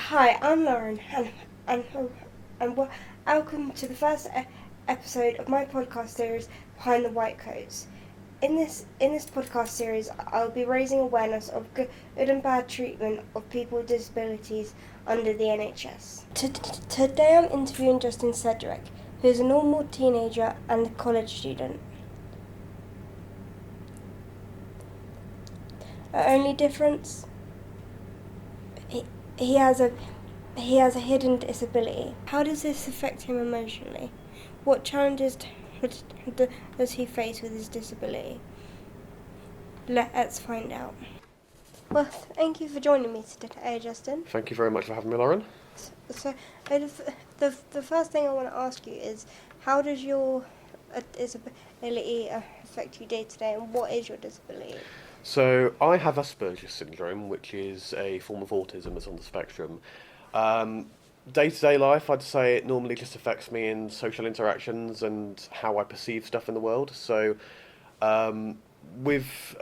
Hi, I'm Lauren, and, welcome to the first episode of my podcast series, Behind the White Coats. In this podcast series, I'll be raising awareness of good and bad treatment of people with disabilities under the NHS. Today, I'm interviewing Justin Cedric, who is a normal teenager and a college student. Our only difference, he has a hidden disability. How does this affect him emotionally? What challenges does he face with his disability? Let's find out. Well, thank you for joining me today, Justin. Thank you very much for having me, Lauren. So, the first thing I want to ask you is, how does your disability affect you day to day, and what is your disability? So, I have Asperger's syndrome, which is a form of autism that's on the spectrum. Day-to-day life, I'd say it normally just affects me in social interactions and how I perceive stuff in the world. So, with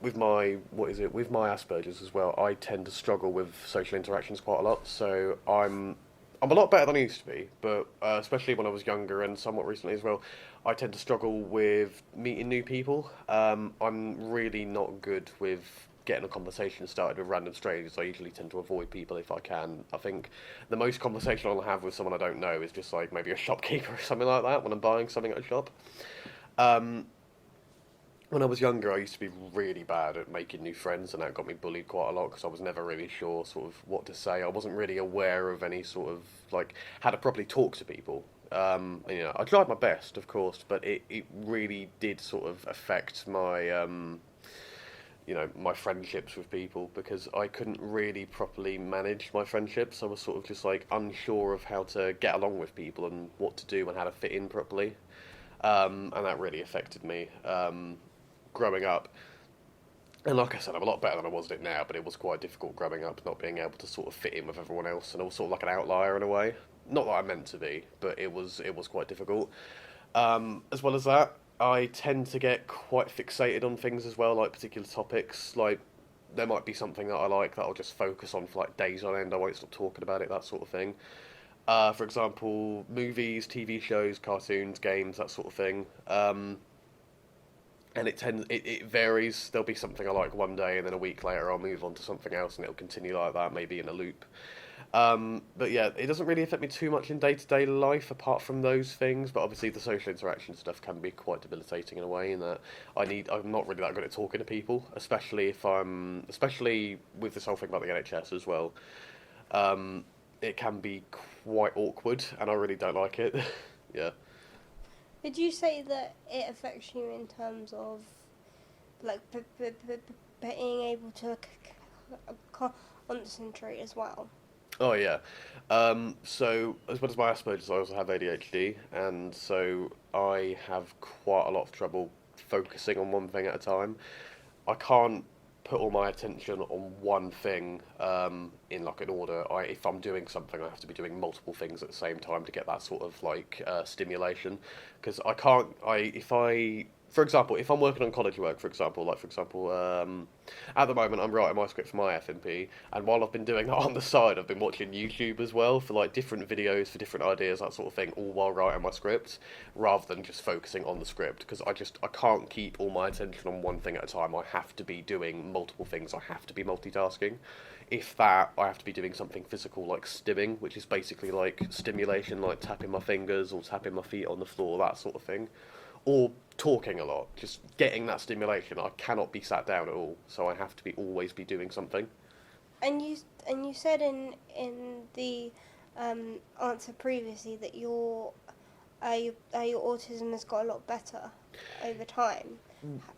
with my Asperger's as well, I tend to struggle with social interactions quite a lot. So I'm a lot better than I used to be, but especially when I was younger and somewhat recently as well, I tend to struggle with meeting new people. I'm really not good with getting a conversation started with random strangers. I usually tend to avoid people if I can. I think the most conversation I'll have with someone I don't know is just like maybe a shopkeeper or something like that when I'm buying something at a shop. Um, when I was younger, I used to be really bad at making new friends, and that got me bullied quite a lot because I was never really sure sort of what to say. I wasn't really aware of any sort of like how to properly talk to people. I tried my best, of course, but it really did sort of affect my my friendships with people because I couldn't really properly manage my friendships. I was sort of just like unsure of how to get along with people and what to do and how to fit in properly, and that really affected me. Growing up. And like I said, I'm a lot better than I was at it now, but it was quite difficult growing up, not being able to sort of fit in with everyone else, and I was sort of like an outlier in a way. Not that I meant to be, but it was quite difficult. As well as that, I tend to get quite fixated on things as well, like particular topics. Like there might be something that I like that I'll just focus on for like days on end. I won't stop talking about it, that sort of thing. For example, movies, TV shows, cartoons, games, that sort of thing. And it varies. There'll be something I like one day, and then a week later I'll move on to something else, and it'll continue like that, maybe in a loop. But yeah, it doesn't really affect me too much in day to day life, apart from those things. But obviously, the social interaction stuff can be quite debilitating in a way. In that I'm not really that good at talking to people, especially with this whole thing about the NHS as well. It can be quite awkward, and I really don't like it. Yeah. Would you say that it affects you in terms of like being able to concentrate as well? Oh yeah. So as well as my Asperger's, I also have ADHD, and so I have quite a lot of trouble focusing on one thing at a time. I can't put all my attention on one thing in like an order. If I'm doing something, I have to be doing multiple things at the same time to get that sort of like stimulation. Because I can't. For example, if I'm working on college work, at the moment I'm writing my script for my FMP, and while I've been doing that on the side, I've been watching YouTube as well for like different videos for different ideas, that sort of thing, all while writing my script, rather than just focusing on the script. Because I can't keep all my attention on one thing at a time. I have to be doing multiple things. I have to be multitasking. If that, I have to be doing something physical like stimming, which is basically like stimulation, like tapping my fingers or tapping my feet on the floor, that sort of thing, or talking a lot, just getting that stimulation. I cannot be sat down at all, so I have to be always be doing something. And you said in the answer previously that your autism has got a lot better over time.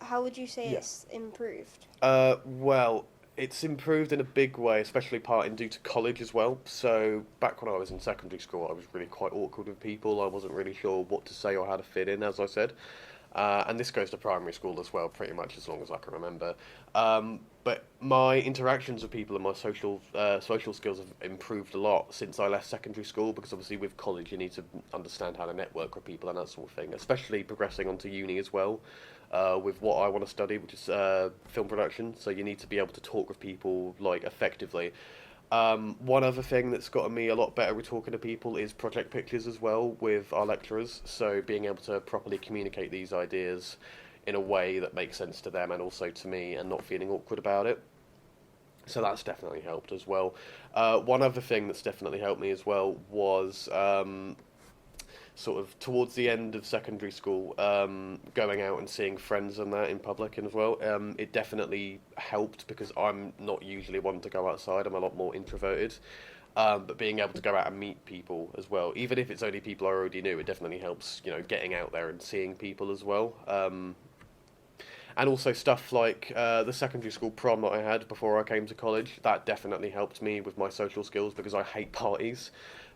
How would you say Yeah. it's improved? Well, it's improved in a big way, especially partly due to college as well. So back when I was in secondary school, I was really quite awkward with people. I wasn't really sure what to say or how to fit in, as I said. And this goes to primary school as well, pretty much as long as I can remember. But my interactions with people and my social skills have improved a lot since I left secondary school, because obviously with college you need to understand how to network with people and that sort of thing, especially progressing onto uni as well. With what I want to study, which is film production, so you need to be able to talk with people like effectively. One other thing that's gotten me a lot better with talking to people is project pictures as well with our lecturers. So being able to properly communicate these ideas in a way that makes sense to them and also to me and not feeling awkward about it. So that's definitely helped as well. One other thing that's definitely helped me as well was sort of towards the end of secondary school, going out and seeing friends and that in public as well. It definitely helped because I'm not usually one to go outside. I'm a lot more introverted. But being able to go out and meet people as well, even if it's only people I already knew, it definitely helps, getting out there and seeing people as well. And also stuff like the secondary school prom that I had before I came to college, that definitely helped me with my social skills because I hate parties.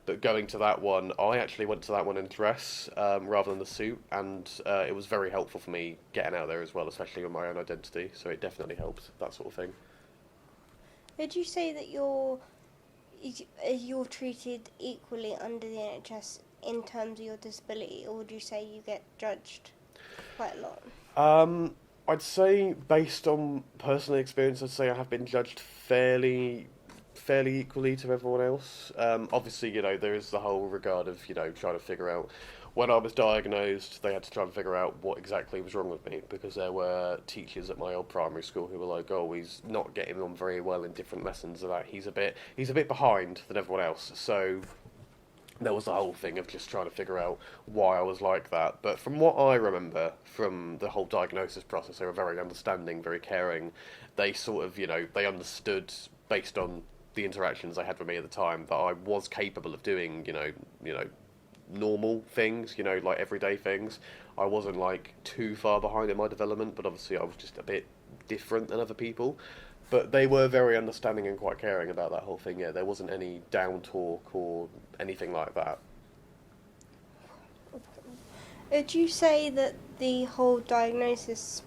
But going to that one, I actually went to that one in a dress rather than the suit, and it was very helpful for me getting out there as well, especially with my own identity. So it definitely helped, that sort of thing. Would you say that you're treated equally under the NHS in terms of your disability, or would you say you get judged quite a lot? I'd say, based on personal experience, I'd say I have been judged fairly equally to everyone else. Obviously, there is the whole regard of, trying to figure out. When I was diagnosed, they had to try and figure out what exactly was wrong with me because there were teachers at my old primary school who were like, "Oh, he's not getting on very well in different lessons, and that he's a bit behind than everyone else." So there was the whole thing of just trying to figure out why I was like that. But from what I remember from the whole diagnosis process, they were very understanding, very caring. They sort of, they understood based on the interactions they had with me at the time that I was capable of doing, normal things, like everyday things. I wasn't like too far behind in my development, but obviously I was just a bit different than other people. But they were very understanding and quite caring about that whole thing. Yeah, there wasn't any down talk or anything like that. Would you say that the whole diagnosis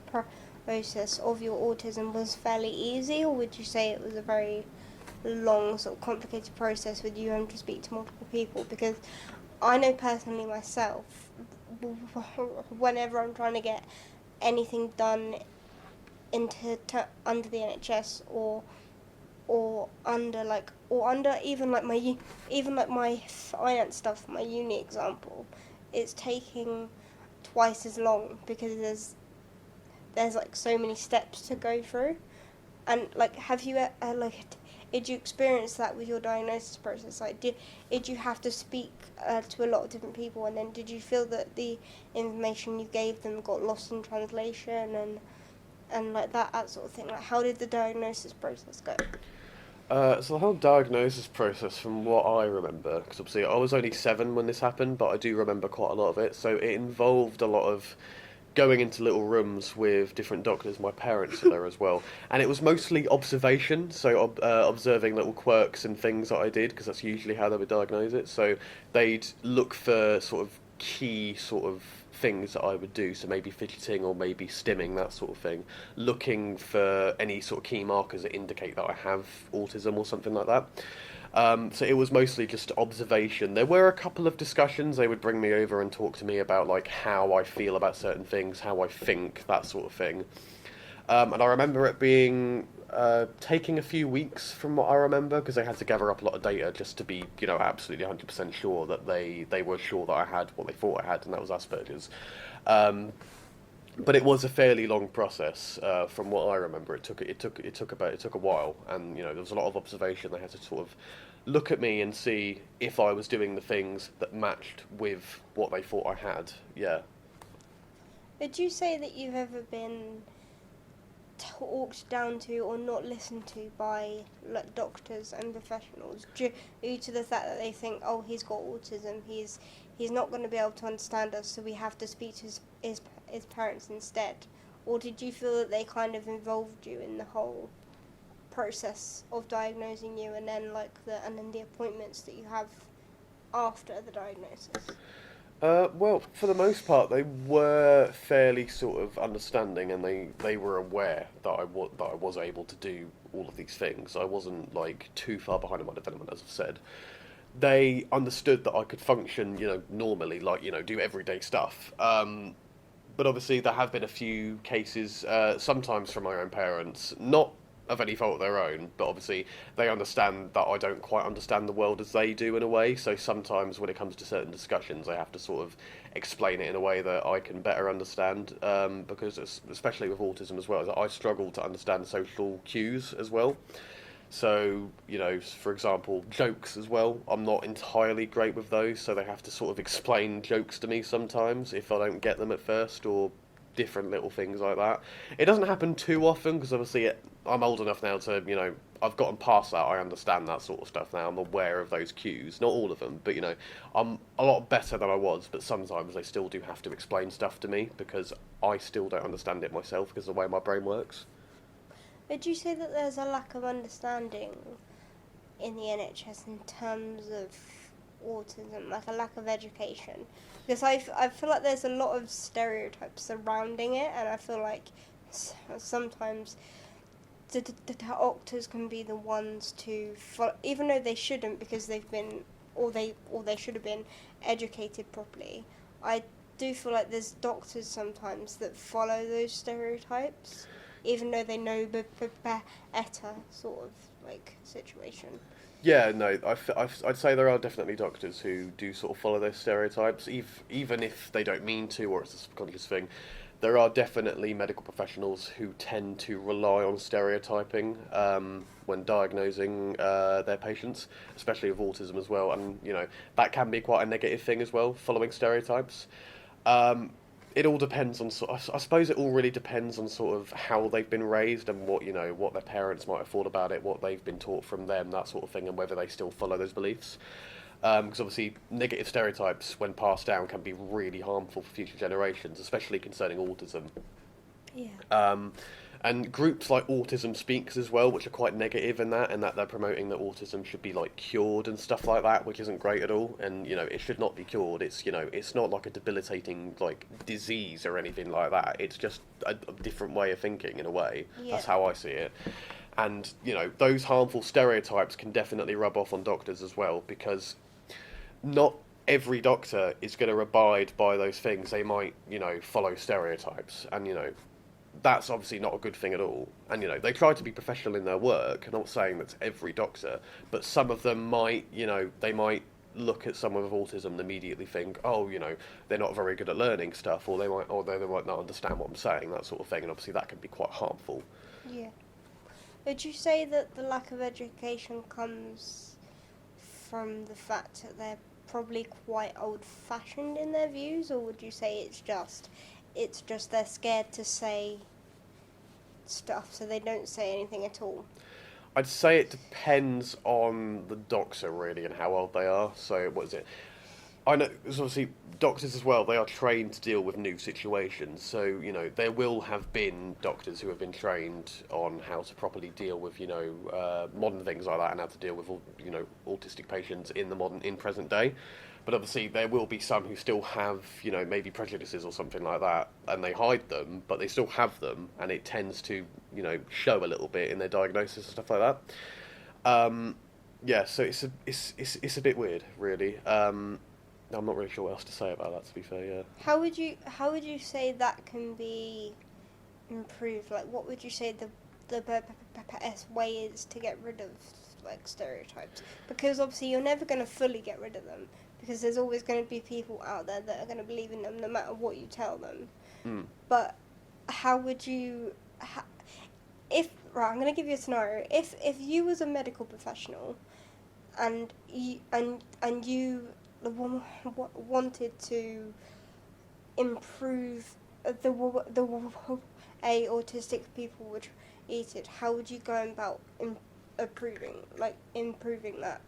process of your autism was fairly easy, or would you say it was a very long, sort of complicated process with you having to speak to multiple people? Because I know personally myself, whenever I'm trying to get anything done under the NHS or under even like my finance stuff for my uni example, it's taking twice as long because there's like so many steps to go through. And like, have you did you experience that with your diagnosis process? Like, did you have to speak to a lot of different people, and then did you feel that the information you gave them got lost in translation and like that sort of thing? Like, how did the diagnosis process go? So the whole diagnosis process, from what I remember, because obviously I was only 7 when this happened, but I do remember quite a lot of it. So it involved a lot of going into little rooms with different doctors. My parents were there as well, and it was mostly observation. So observing little quirks and things that I did, because that's usually how they would diagnose it. So they'd look for sort of key sort of things that I would do, so maybe fidgeting or maybe stimming, that sort of thing, looking for any sort of key markers that indicate that I have autism or something like that. So it was mostly just observation. There were a couple of discussions. They would bring me over and talk to me about like how I feel about certain things, how I think, that sort of thing. And I remember it being taking a few weeks from what I remember, because they had to gather up a lot of data just to be, absolutely 100% sure that they were sure that I had what they thought I had, and that was Asperger's. But it was a fairly long process, from what I remember. It took a while, and there was a lot of observation. They had to sort of look at me and see if I was doing the things that matched with what they thought I had. Yeah. Would you say that you've ever been talked down to or not listened to by like doctors and professionals due to the fact that they think, oh, he's got autism, he's not going to be able to understand us, so we have to speak to his parents instead? Or did you feel that they kind of involved you in the whole process of diagnosing you, and then the appointments that you have after the diagnosis? Well, for the most part, they were fairly sort of understanding, and they were aware that I was able to do all of these things. I wasn't like too far behind in my development, as I've said. They understood that I could function, normally, like do everyday stuff. But obviously, there have been a few cases, sometimes from my own parents, not of any fault of their own, but obviously they understand that I don't quite understand the world as they do in a way. So sometimes when it comes to certain discussions, I have to sort of explain it in a way that I can better understand. Because especially with autism as well, I struggle to understand social cues as well. So, for example, jokes as well. I'm not entirely great with those, so they have to sort of explain jokes to me sometimes if I don't get them at first, or different little things like that. It doesn't happen too often because obviously I'm old enough now to, I've gotten past that. I understand that sort of stuff now. I'm aware of those cues. Not all of them, but, I'm a lot better than I was, but sometimes they still do have to explain stuff to me because I still don't understand it myself because of the way my brain works. Would you say that there's a lack of understanding in the NHS in terms of autism, like a lack of education? Because I feel like there's a lot of stereotypes surrounding it, and I feel like sometimes the doctors can be the ones to follow, even though they shouldn't, because they've been, or they should have been educated properly. I do feel like there's doctors sometimes that follow those stereotypes, even though they know better, sort of like situation. Yeah, no, I'd say there are definitely doctors who do sort of follow those stereotypes, even if they don't mean to, or it's a subconscious thing. There are definitely medical professionals who tend to rely on stereotyping when diagnosing their patients, especially with autism as well, and that can be quite a negative thing as well, following stereotypes. It all depends on I suppose it all really depends on sort of how they've been raised and what what their parents might have thought about it, what they've been taught from them, that sort of thing, and whether they still follow those beliefs. Because obviously negative stereotypes, when passed down, can be really harmful for future generations, especially concerning autism. Yeah. And groups like Autism Speaks as well, which are quite negative in that, and that they're promoting that autism should be like cured and stuff like that, which isn't great at all. And it should not be cured. It's it's not like a debilitating like disease or anything like that. It's just a different way of thinking in a way. Yeah. That's how I see it. And those harmful stereotypes can definitely rub off on doctors as well, because not every doctor is going to abide by those things. They might follow stereotypes, and that's obviously not a good thing at all. And they try to be professional in their work. I'm not saying that's every doctor, but some of them might they might look at someone with autism and immediately think, oh, they're not very good at learning stuff, or they might not understand what I'm saying, that sort of thing. And obviously that can be quite harmful. Yeah. Would you say that the lack of education comes from the fact that they're probably quite old-fashioned in their views, or would you say it's just they're scared to say stuff, so they don't say anything at all? I'd say it depends on the doctor really and how old they are. So what is it? I know, because obviously doctors as well, they are trained to deal with new situations. So, there will have been doctors who have been trained on how to properly deal with, modern things like that, and how to deal with, autistic patients in present day. But obviously there will be some who still have, maybe prejudices or something like that, and they hide them, but they still have them, and it tends to, show a little bit in their diagnosis and stuff like that. Yeah, so it's a bit weird, really. I'm not really sure what else to say about that, to be fair. Yeah. How would you say that can be improved? Like, what would you say the best way is to get rid of like stereotypes? Because obviously you're never going to fully get rid of them, because there's always going to be people out there that are going to believe in them no matter what you tell them. But how would you? I'm going to give you a scenario. If you was a medical professional, and you wanted to improve the way autistic people were treated, how would you go about improving that?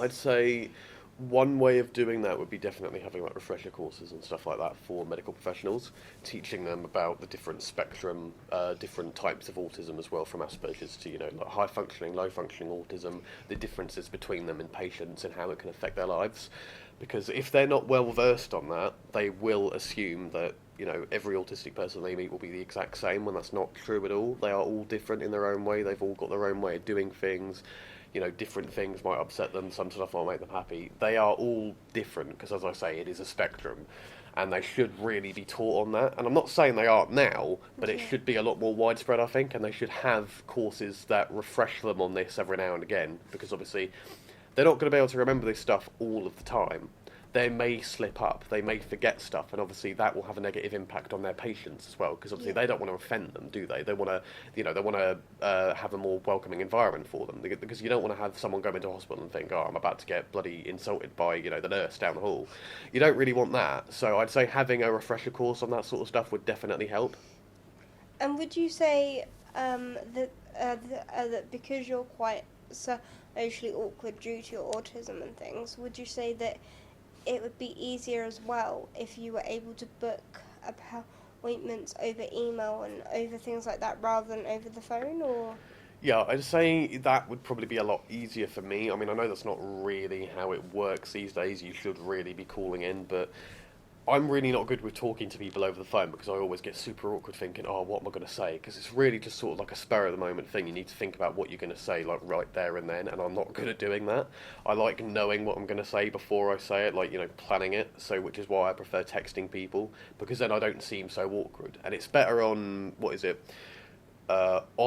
I'd say one way of doing that would be definitely having like refresher courses and stuff like that for medical professionals, teaching them about the different spectrum, different types of autism as well, from Asperger's to like high functioning, low functioning autism, the differences between them in patients and how it can affect their lives. Because if they're not well versed on that, they will assume that every autistic person they meet will be the exact same, when that's not true at all. They are all different in their own way. They've all got their own way of doing things. Different things might upset them, some stuff might make them happy. They are all different because, as I say, it is a spectrum. and they should really be taught on that. And I'm not saying they aren't now, but it Yeah. should be a lot more widespread, I think, and they should have courses that refresh them on this every now and again, because obviously they're not going to be able to remember this stuff all of the time. They may slip up, they may forget stuff, and obviously that will have a negative impact on their patients as well. Because obviously Yeah. they don't want to offend them, do they? They want to, they want to have a more welcoming environment for them. Because you don't want to have someone go into hospital and think, "Oh, I'm about to get bloody insulted by the nurse down the hall." You don't really want that. So I'd say having a refresher course on that sort of stuff would definitely help. And would you say that because you're quite socially awkward due to your autism and things, would you say that it would be easier as well if you were able to book appointments over email and over things like that rather than over the phone, or? Yeah, I'd say that would probably be a lot easier for me. I mean, I know that's not really how it works these days. You should really be calling in, but I'm really not good with talking to people over the phone because I always get super awkward thinking, oh, what am I going to say? Because it's really just sort of like a spur of the moment thing. You need to think about what you're going to say, like right there and then, and I'm not good at doing that. I like knowing what I'm going to say before I say it, like, planning it. So, which is why I prefer texting people, because then I don't seem so awkward. And it's better on,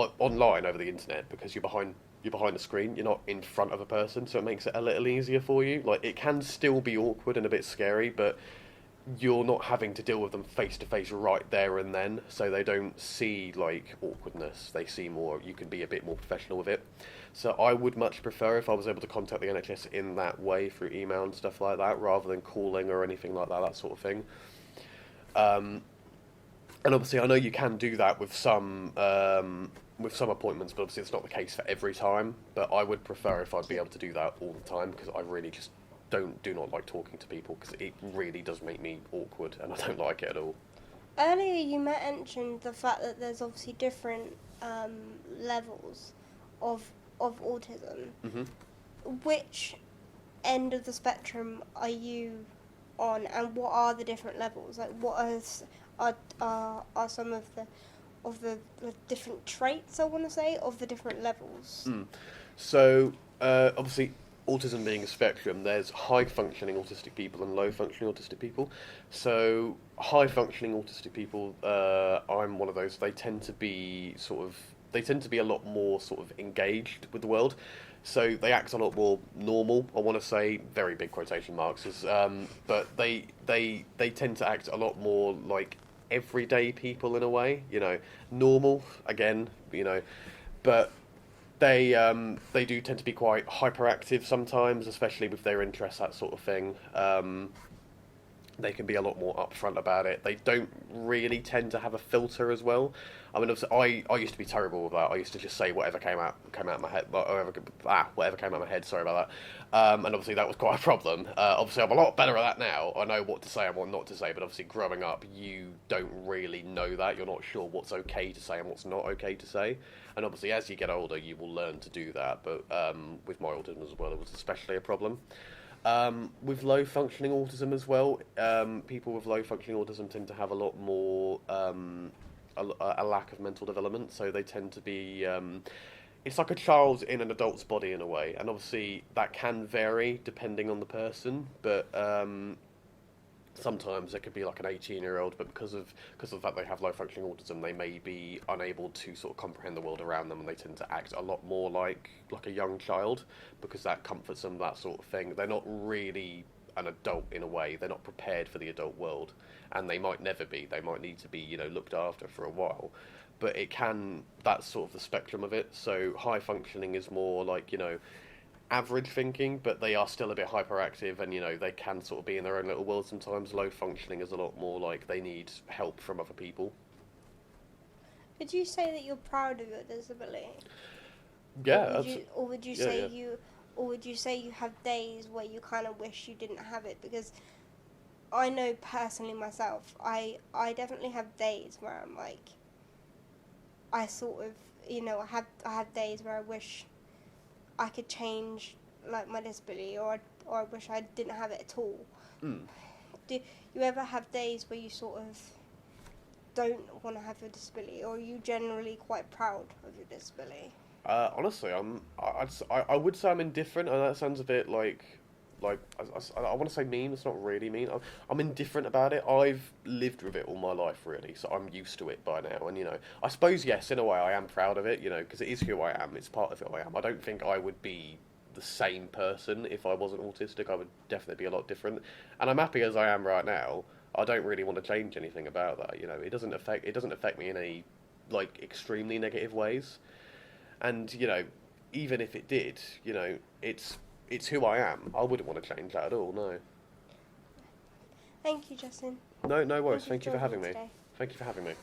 online over the internet, because you're behind the screen, you're not in front of a person, so it makes it a little easier for you. Like, it can still be awkward and a bit scary, but you're not having to deal with them face to face right there and then, so they don't see like awkwardness. They see more. You can be a bit more professional with it. So I would much prefer if I was able to contact the NHS in that way through email and stuff like that, rather than calling or anything like that sort of thing. And obviously, I know you can do that with some appointments, but obviously it's not the case for every time. But I would prefer if I'd be able to do that all the time, because I really just do not like talking to people, because it really does make me awkward and I don't like it at all. Earlier, you mentioned the fact that there's obviously different levels of autism. Hmm. Which end of the spectrum are you on, and what are the different levels? Like, what are some of the different traits, I want to say, of the different levels? So obviously, autism being a spectrum, there's high functioning autistic people and low functioning autistic people. So high functioning autistic people, I'm one of those. They tend to be a lot more sort of engaged with the world. So they act a lot more normal. I want to say very big quotation marks, but they tend to act a lot more like everyday people in a way. Normal again. But they do tend to be quite hyperactive sometimes, especially with their interests, that sort of thing. They can be a lot more upfront about it. They don't really tend to have a filter as well. I mean, obviously, I used to be terrible with that. I used to just say whatever came out of my head, whatever came out of my head. Sorry about that. And obviously that was quite a problem. Obviously, I'm a lot better at that now. I know what to say and what not to say. But obviously, growing up, you don't really know that. You're not sure what's okay to say and what's not okay to say. And obviously, as you get older, you will learn to do that. But with my autism as well, it was especially a problem. With low functioning autism as well, people with low functioning autism tend to have a lot more a lack of mental development, so they tend to be it's like a child in an adult's body in a way, and obviously that can vary depending on the person, but sometimes it could be like an 18-year-old, but because of the fact they have low functioning autism, they may be unable to sort of comprehend the world around them, and they tend to act a lot more like a young child, because that comforts them, that sort of thing. They're not really an adult in a way. They're not prepared for the adult world, and they might never be. They might need to be looked after for a while. But that's sort of the spectrum of it. So high functioning is more like average thinking, but they are still a bit hyperactive, and they can sort of be in their own little world sometimes. Low functioning is a lot more like they need help from other people. Would you say that you're proud of your disability? Yeah, Or would you yeah, say yeah. you have days where you kind of wish you didn't have it? Because I know personally myself, I definitely have days where I'm like, I sort of, I have days where I wish I could change like my disability, or I wish I didn't have it at all. Mm. Do you ever have days where you sort of don't want to have your disability, or are you generally quite proud of your disability? Honestly, I would say I'm indifferent, and that sounds a bit like like I want to say mean. It's not really mean. I'm indifferent about it. I've lived with it all my life, really, so I'm used to it by now. And I suppose yes, in a way, I am proud of it. Because it is who I am. It's part of who I am. I don't think I would be the same person if I wasn't autistic. I would definitely be a lot different. And I'm happy as I am right now. I don't really want to change anything about that. It doesn't affect me in any like extremely negative ways. And even if it did, it's who I am. I wouldn't want to change that at all. No. Thank you, Justin. No, no worries. Thank Thank you you for for having me. joining me today. Thank you for having me.